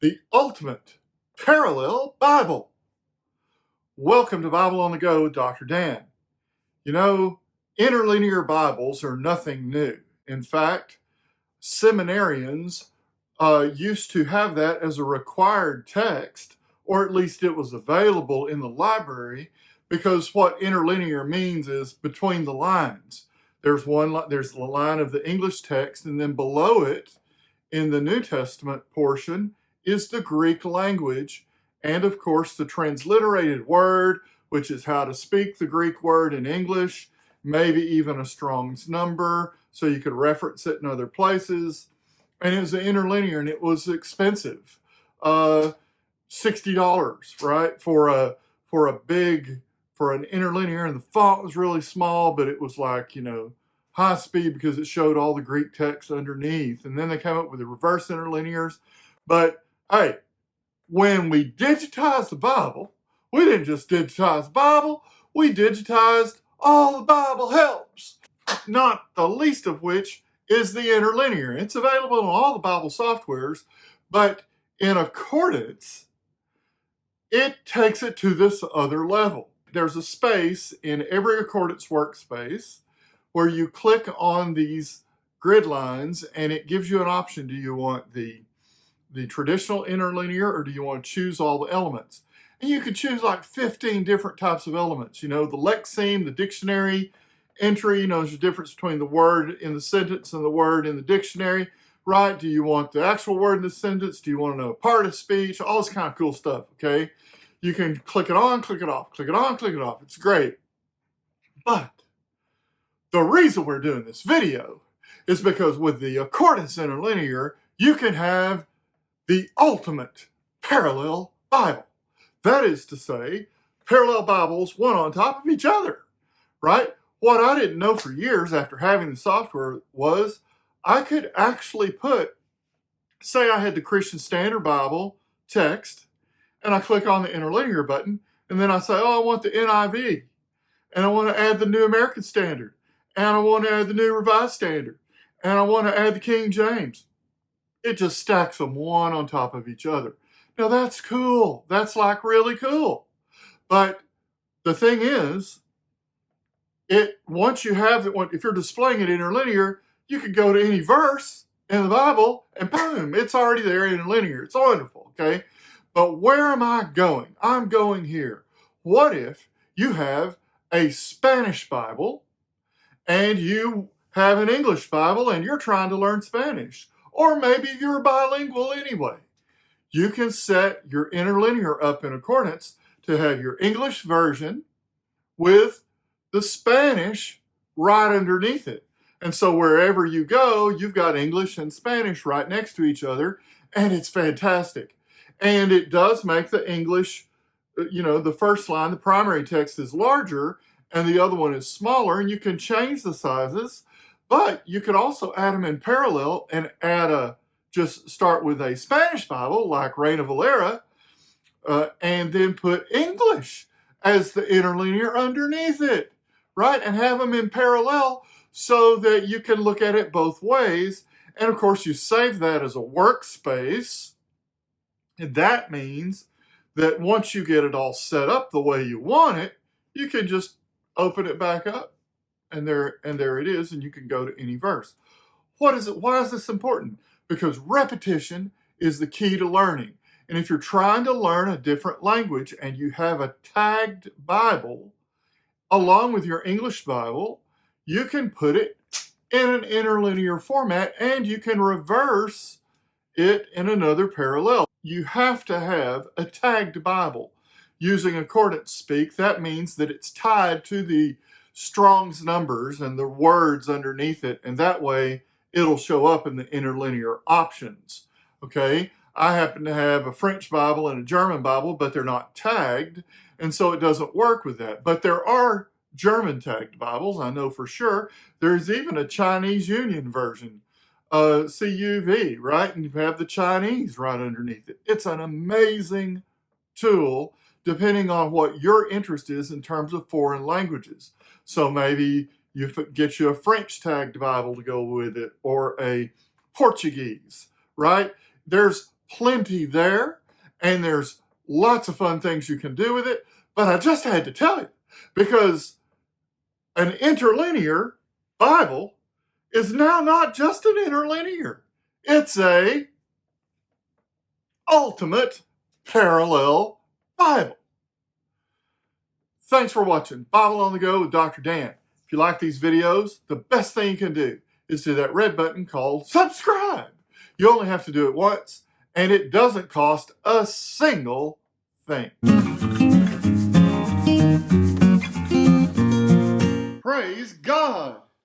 the ultimate parallel Bible. Welcome to Bible on the Go with Dr. Dan. You know, interlinear Bibles are nothing new. In fact, seminarians used to have that as a required text, or at least it was available in the library, because what interlinear means is between the lines. There's the line of the English text, and then below it in the New Testament portion is the Greek language, and of course the transliterated word, which is how to speak the Greek word in English, maybe even a Strong's number, so you could reference it in other places. And it was an interlinear, and it was expensive, $60, right, for an interlinear, and the font was really small, but it was like, high speed because it showed all the Greek text underneath. And then they came up with the reverse interlinears. But hey, when we digitized the Bible, we didn't just digitize the Bible, we digitized all the Bible helps, not the least of which is the interlinear. It's available in all the Bible softwares, but in Concordance, it takes it to this other level. There's a space in every Concordance workspace where you click on these grid lines and it gives you an option. Do you want the traditional interlinear, or do you want to choose all the elements? And you can choose like 15 different types of elements. The lexeme, the dictionary entry, there's a difference between the word in the sentence and the word in the dictionary, right? Do you want the actual word in the sentence? Do you want to know a part of speech? All this kind of cool stuff, okay? You can click it on, click it off, click it on, click it off. It's great. But the reason we're doing this video is because with the Concordance interlinear, you can have the ultimate parallel Bible. That is to say, parallel Bibles, one on top of each other, right? What I didn't know for years after having the software was I could actually put, say I had the Christian Standard Bible text, and I click on the interlinear button, and then I say, oh, I want the NIV, and I want to add the New American Standard, and I want to add the New Revised Standard, and I want to add the King James. It just stacks them one on top of each other. Now that's cool. That's like really cool. But the thing is, once you have it, if you're displaying it interlinear, you could go to any verse in the Bible and boom, it's already there interlinear. It's wonderful, okay? But where am I going? I'm going here. What if you have a Spanish Bible and you have an English Bible and you're trying to learn Spanish? Or maybe you're bilingual anyway. You can set your interlinear up in Concordance to have your English version with the Spanish right underneath it. And so wherever you go, you've got English and Spanish right next to each other, and it's fantastic. And it does make the English, the first line, the primary text is larger, and the other one is smaller, and you can change the sizes, but you could also add them in parallel and just start with a Spanish Bible like Reina Valera, and then put English as the interlinear underneath it, right? And have them in parallel so that you can look at it both ways. And of course, you save that as a workspace. And that means that once you get it all set up the way you want it, you can just open it back up, and there it is, and you can go to any verse. Why is this important? Because repetition is the key to learning. And if you're trying to learn a different language and you have a tagged Bible along with your English Bible, you can put it in an interlinear format and you can reverse it in another parallel. You have to have a tagged Bible. Using Concordance speak, that means that it's tied to the Strong's numbers and the words underneath it, and that way it'll show up in the interlinear options, okay? I happen to have a French Bible and a German Bible, but they're not tagged, and so it doesn't work with that. But there are German tagged Bibles, I know for sure. There's even a Chinese Union version, CUV, right? And you have the Chinese right underneath it. It's an amazing tool depending on what your interest is in terms of foreign languages. So maybe you get you a French tagged Bible to go with it, or a Portuguese, right? There's plenty there, and there's lots of fun things you can do with it. But I just had to tell you, because an interlinear Bible is now not just an interlinear. It's a ultimate parallel Bible. Thanks for watching Bible on the Go with Dr. Dan. If you like these videos, the best thing you can do is do that red button called subscribe. You only have to do it once, and it doesn't cost a single thing. Praise God!